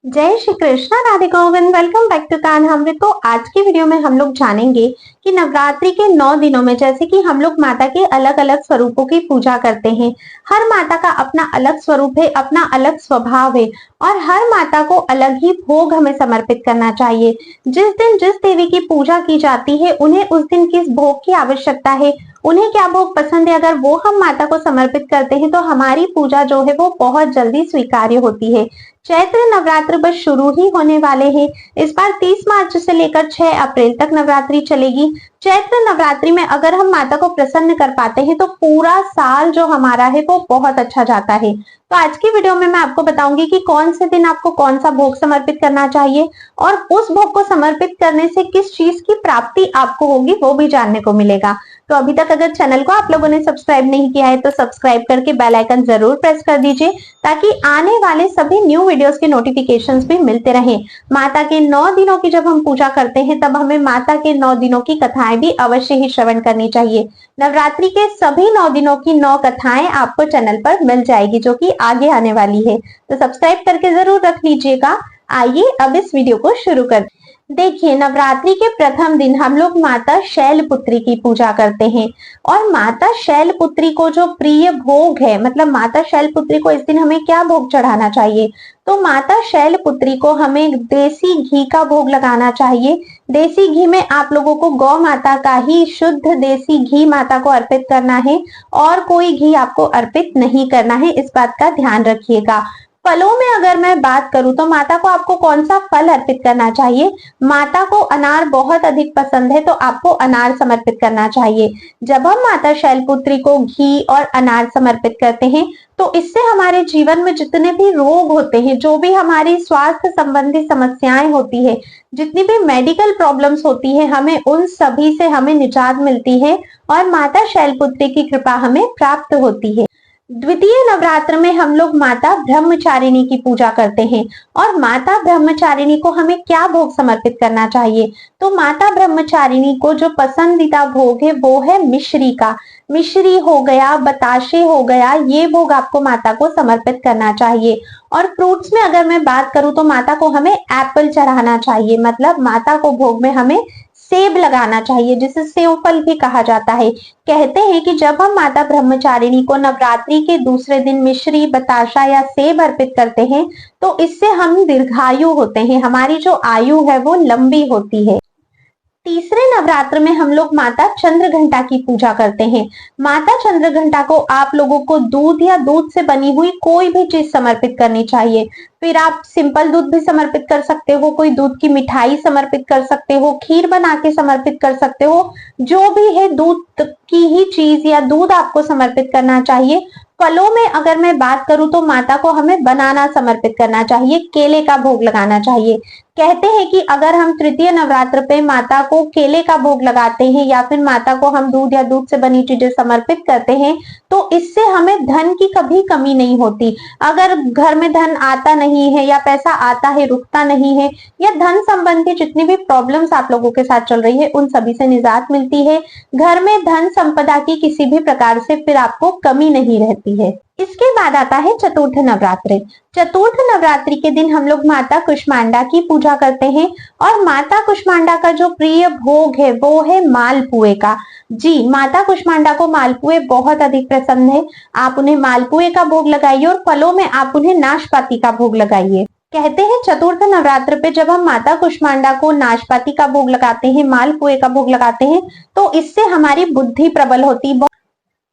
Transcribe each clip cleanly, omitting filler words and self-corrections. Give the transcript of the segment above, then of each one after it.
जय Shri Krishna, Radhe Govind. Welcome back to Kanhamrit. तो आज की वीडियो में हम लोग जानेंगे कि नवरात्रि के 9 दिनों में जैसे कि हम लोग माता के अलग अलग स्वरूपों की पूजा करते हैं। हर माता का अपना अलग स्वरूप है, अपना अलग स्वभाव है और हर माता को अलग ही भोग हमें समर्पित करना चाहिए। जिस दिन जिस देवी की पूजा की जाती है उन्हें उस दिन किस भोग की आवश्यकता है, उन्हें क्या भोग पसंद है, अगर वो हम माता को समर्पित करते हैं तो हमारी पूजा जो है वो बहुत जल्दी स्वीकार्य होती है। चैत्र नवरात्र बस शुरू ही होने वाले हैं। इस बार 30 मार्च से लेकर 6 अप्रैल तक नवरात्रि चलेगी। चैत्र नवरात्रि में अगर हम माता को प्रसन्न कर पाते हैं तो पूरा साल जो हमारा है वो बहुत अच्छा जाता है। तो आज की वीडियो में मैं आपको बताऊंगी कि कौन से दिन आपको कौन सा भोग समर्पित करना चाहिए और उस भोग को समर्पित करने से किस चीज की प्राप्ति आपको होगी वो भी जानने को मिलेगा। तो अभी तक अगर चैनल को आप लोगों ने सब्सक्राइब नहीं किया है तो सब्सक्राइब करके बेल आइकन जरूर प्रेस कर दीजिए ताकि आने वाले सभी न्यू वीडियोस के नोटिफिकेशंस भी मिलते रहें। माता के 9 दिनों की जब हम पूजा करते हैं तब हमें माता के 9 दिनों की कथाएं भी अवश्य ही श्रवण करनी चाहिए। नवरात्रि के सभी 9 दिनों की 9 कथाएं आपको चैनल पर मिल जाएगी जो कि आगे आने वाली है, तो सब्सक्राइब करके जरूर रख लीजिएगा। आइए अब इस वीडियो को शुरू कर। देखिए, नवरात्रि के प्रथम दिन हम लोग माता शैलपुत्री की पूजा करते हैं और माता शैलपुत्री को जो प्रिय भोग है, मतलब माता शैलपुत्री को इस दिन हमें क्या भोग चढ़ाना चाहिए, तो माता शैलपुत्री को हमें देसी घी का भोग लगाना चाहिए। देसी घी में आप लोगों को गौ माता का ही शुद्ध देसी घी माता को अर्पित करना है और कोई घी आपको अर्पित नहीं करना है, इस बात का ध्यान रखिएगा। फलों में अगर मैं बात करूं तो माता को आपको कौन सा फल अर्पित करना चाहिए। माता को अनार बहुत अधिक पसंद है तो आपको अनार समर्पित करना चाहिए। जब हम माता शैलपुत्री को घी और अनार समर्पित करते हैं तो इससे हमारे जीवन में जितने भी रोग होते हैं, जो भी हमारी स्वास्थ्य संबंधी समस्याएं होती है, जितनी भी मेडिकल प्रॉब्लम्स होती है, हमें उन सभी से हमें निजात मिलती है और माता शैलपुत्री की कृपा हमें प्राप्त होती है। द्वितीय नवरात्र में हम लोग माता ब्रह्मचारिणी की पूजा करते हैं और माता ब्रह्मचारिणी को हमें क्या भोग समर्पित करना चाहिए, तो माता ब्रह्मचारिणी को जो पसंदीदा भोग है वो है मिश्री का। मिश्री हो गया, बताशे हो गया, ये भोग आपको माता को समर्पित करना चाहिए। और फ्रूट्स में अगर मैं बात करूं तो माता को हमें एप्पल चढ़ाना चाहिए, मतलब माता को भोग में हमें सेब लगाना चाहिए, जिसे सेव फल भी कहा जाता है। कहते हैं कि जब हम माता ब्रह्मचारिणी को नवरात्रि के दूसरे दिन मिश्री, बताशा या सेब अर्पित करते हैं तो इससे हम दीर्घायु होते हैं, हमारी जो आयु है वो लंबी होती है। तीसरे नवरात्र में हम लोग माता चंद्रघंटा की पूजा करते हैं। माता चंद्रघंटा को आप लोगों को दूध या दूध से बनी हुई कोई भी चीज समर्पित करनी चाहिए। फिर आप सिंपल दूध भी समर्पित कर सकते हो, कोई दूध की मिठाई समर्पित कर सकते हो, खीर बना के समर्पित कर सकते हो, जो भी है दूध की ही चीज या दूध आपको समर्पित करना चाहिए। फलों में अगर मैं बात करूं तो माता को हमें बनाना समर्पित करना चाहिए, केले का भोग लगाना चाहिए। कहते हैं कि अगर हम तृतीय नवरात्र पे माता को केले का भोग लगाते हैं या फिर माता को हम दूध या दूध से बनी चीजें समर्पित करते हैं तो इससे हमें धन की कभी कमी नहीं होती। अगर घर में धन आता नहीं है या पैसा आता है रुकता नहीं है या धन संबंधी जितनी भी प्रॉब्लम्स आप लोगों के साथ चल रही है उन सभी से निजात मिलती है। घर में धन संपदा की किसी भी प्रकार से फिर आपको कमी नहीं रहती है। इसके बाद आता है चतुर्थ नवरात्रि। चतुर्थ नवरात्रि के दिन हम लोग माता कुष्मांडा की पूजा करते हैं और माता कुष्मांडा का जो प्रिय भोग है वो है मालपुए का। जी, माता कुष्मांडा को मालपुए बहुत अधिक पसंद है। आप उन्हें मालपुए का भोग लगाइए और फलों में आप उन्हें नाशपाती का भोग लगाइए। कहते हैं चतुर्थ नवरात्र पे जब हम माता कुष्मांडा को नाशपाती का भोग लगाते हैं, मालपुए का भोग लगाते हैं तो इससे हमारी बुद्धि प्रबल होती।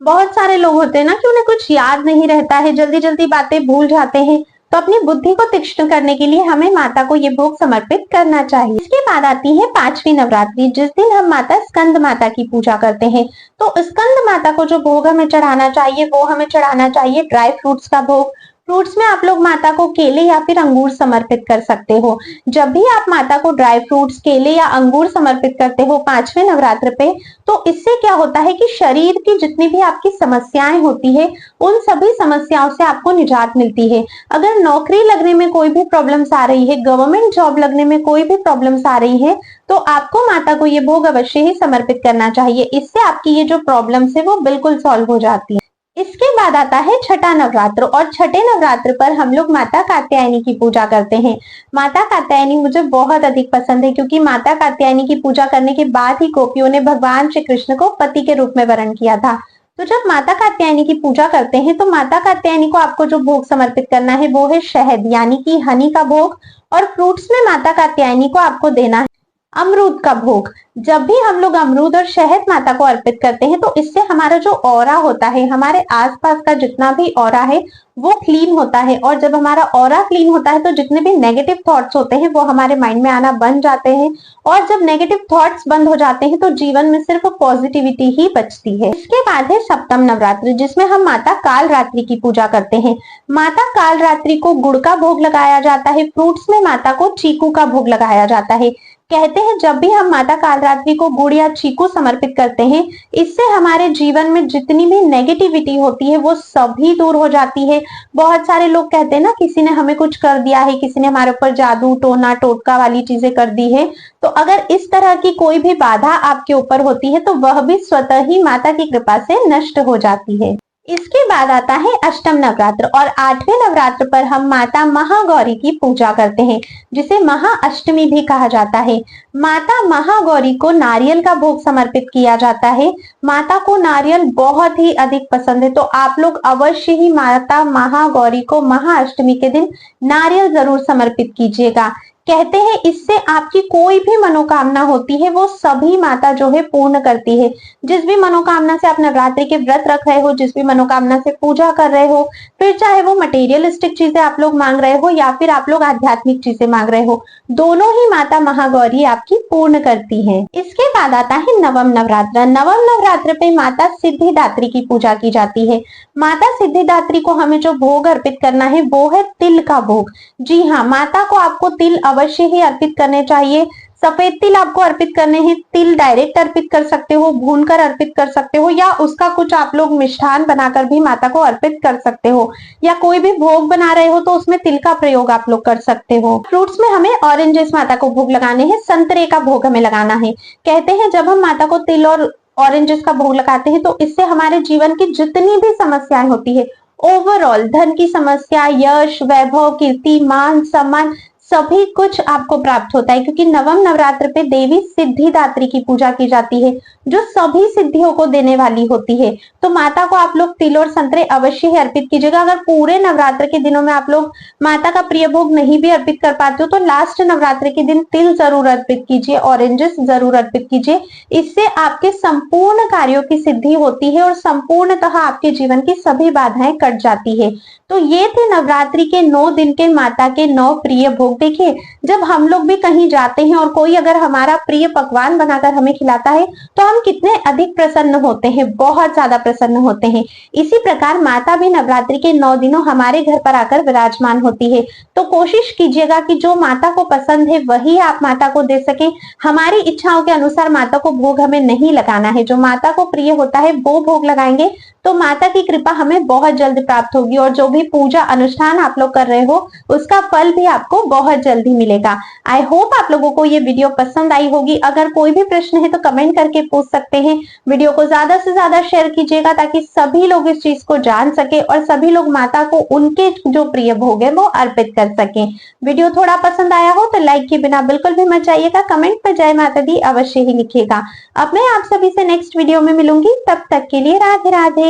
बहुत सारे लोग होते हैं ना कि उन्हें कुछ याद नहीं रहता है, जल्दी जल्दी बातें भूल जाते हैं, तो अपनी बुद्धि को तीक्ष्ण करने के लिए हमें माता को ये भोग समर्पित करना चाहिए। इसके बाद आती है पांचवी नवरात्रि, जिस दिन हम माता स्कंद माता की पूजा करते हैं। तो स्कंद माता को जो भोग हमें चढ़ाना चाहिए वो हमें चढ़ाना चाहिए ड्राई फ्रूट्स का भोग। फ्रूट्स में आप लोग माता को केले या फिर अंगूर समर्पित कर सकते हो। जब भी आप माता को ड्राई फ्रूट्स, केले या अंगूर समर्पित करते हो पांचवें नवरात्र पे, तो इससे क्या होता है कि शरीर की जितनी भी आपकी समस्याएं होती है उन सभी समस्याओं से आपको निजात मिलती है। अगर नौकरी लगने में कोई भी प्रॉब्लम्स आ रही है, गवर्नमेंट जॉब लगने में कोई भी प्रॉब्लम्स आ रही है, तो आपको माता को ये भोग अवश्य ही समर्पित करना चाहिए। इससे आपकी ये जो प्रॉब्लम्स है वो बिल्कुल सॉल्व हो जाती है। इसके बाद आता है छठा नवरात्र, और छठे नवरात्र पर हम लोग माता कात्यायनी की पूजा करते हैं। माता कात्यायनी मुझे बहुत अधिक पसंद है, क्योंकि माता कात्यायनी की पूजा करने के बाद ही गोपियों ने भगवान श्री कृष्ण को पति के रूप में वरण किया था। तो जब माता कात्यायनी की पूजा करते हैं तो माता कात्यायनी को आपको जो भोग समर्पित करना है वो है शहद, यानी कि हनी का भोग, और फ्रूट्स में माता कात्यायनी को आपको देना है अमरूद का भोग। जब भी हम लोग अमरूद और शहद माता को अर्पित करते हैं तो इससे हमारा जो ऑरा होता है, हमारे आसपास का जितना भी ऑरा है वो क्लीन होता है, और जब हमारा ऑरा क्लीन होता है तो जितने भी नेगेटिव थॉट्स होते हैं वो हमारे माइंड में आना बंद जाते हैं, और जब नेगेटिव थॉट्स बंद हो जाते हैं तो जीवन में सिर्फ पॉजिटिविटी ही बचती है। इसके बाद है सप्तम नवरात्रि, जिसमें हम माता काल रात्रि की पूजा करते हैं। माता काल रात्रि को गुड़ का भोग लगाया जाता है, फ्रूट्स में माता को चीकू का भोग लगाया जाता है। कहते हैं जब भी हम माता कालरात्रि को गुड़ या चीकू समर्पित करते हैं, इससे हमारे जीवन में जितनी भी नेगेटिविटी होती है वो सभी दूर हो जाती है। बहुत सारे लोग कहते हैं ना, किसी ने हमें कुछ कर दिया है, किसी ने हमारे ऊपर जादू टोना टोटका वाली चीजें कर दी है, तो अगर इस तरह की कोई भी बाधा आपके ऊपर होती है तो वह भी स्वतः ही माता की कृपा से नष्ट हो जाती है। इसके बाद आता है अष्टम नवरात्र, और आठवें नवरात्र पर हम माता महागौरी की पूजा करते हैं, जिसे महाअष्टमी भी कहा जाता है। माता महागौरी को नारियल का भोग समर्पित किया जाता है। माता को नारियल बहुत ही अधिक पसंद है, तो आप लोग अवश्य ही माता महागौरी को महाअष्टमी के दिन नारियल जरूर समर्पित कीजिएगा। कहते हैं इससे आपकी कोई भी मनोकामना होती है वो सभी माता जो है पूर्ण करती है। जिस भी मनोकामना से आप नवरात्रि के व्रत रख रहे हो, जिस भी मनोकामना से पूजा कर रहे हो, फिर चाहे वो मटेरियलिस्टिक चीजें आप लोग मांग रहे हो या फिर आप लोग आध्यात्मिक चीजें मांग रहे हो, दोनों ही माता महागौरी आपकी पूर्ण करती है। इसके बाद आता है नवम नवरात्र। नवम नवरात्र पे माता सिद्धिदात्री की पूजा की जाती है। माता सिद्धिदात्री को हमें जो भोग अर्पित करना है वो है तिल का भोग। जी हाँ, माता को आपको तिल अवश्य ही अर्पित करने चाहिए। सफेद तिल आपको अर्पित करने हैं। तिल डायरेक्ट अर्पित कर सकते हो, भूनकर अर्पित कर सकते हो, या उसका कुछ आप लोग मिष्ठान बनाकर भी माता को अर्पित कर सकते हो, या कोई भी भोग बना रहे हो तो उसमें तिल का प्रयोग आप लोग कर सकते हो। फ्रूट्स में हमें ऑरेंजेस माता को भोग लगाने हैं, संतरे का भोग हमें लगाना है। कहते हैं जब हम माता को तिल और ऑरेंजेस का भोग लगाते हैं तो इससे हमारे जीवन की जितनी भी समस्याएं होती है, ओवरऑल धन की समस्या, यश, वैभव, कीर्ति, मान, सम्मान, सभी कुछ आपको प्राप्त होता है, क्योंकि नवम नवरात्र पे देवी सिद्धिदात्री की पूजा की जाती है जो सभी सिद्धियों को देने वाली होती है। तो माता को आप लोग तिल और संतरे अवश्य ही अर्पित कीजिएगा। अगर पूरे नवरात्र के दिनों में आप लोग माता का प्रिय भोग नहीं भी अर्पित कर पाते हो तो लास्ट नवरात्र के दिन तिल जरूर अर्पित कीजिए, ऑरेंजेस जरूर अर्पित कीजिए। इससे आपके संपूर्ण कार्यों की सिद्धि होती है और संपूर्णतः आपके जीवन की सभी बाधाएं कट जाती है। तो ये थे नवरात्रि के 9 दिन के माता के 9 प्रिय भोग। देखिए, जब हम लोग भी कहीं जाते हैं और कोई अगर हमारा प्रिय पकवान बनाकर हमें खिलाता है तो हम कितने अधिक प्रसन्न होते हैं, बहुत ज्यादा प्रसन्न होते हैं। इसी प्रकार माता भी नवरात्रि के 9 दिनों हमारे घर पर आकर विराजमान होती है। तो कोशिश कीजिएगा कि जो माता को पसंद है वही आप माता को दे सके। हमारी इच्छाओं के अनुसार माता को भोग हमें नहीं लगाना है। जो माता को प्रिय होता है वो भोग लगाएंगे तो माता की कृपा हमें बहुत जल्द प्राप्त होगी, और जो भी पूजा अनुष्ठान आप लोग कर रहे हो उसका फल भी आपको बहुत जल्दी मिलेगा। आई होप आप लोगों को ये वीडियो पसंद आई होगी। अगर कोई भी प्रश्न है तो कमेंट करके पूछ सकते हैं। वीडियो को ज्यादा से ज्यादा शेयर कीजिएगा ताकि सभी लोग इस चीज को जान सके और सभी लोग माता को उनके जो प्रिय भोग है वो अर्पित कर सके। वीडियो थोड़ा पसंद आया हो तो लाइक के बिना बिल्कुल भी मत जाइएगा, कमेंट पर जय माता दी अवश्य ही लिखिएगा। अब मैं आप सभी से नेक्स्ट वीडियो में मिलूंगी, तब तक के लिए राधे राधे।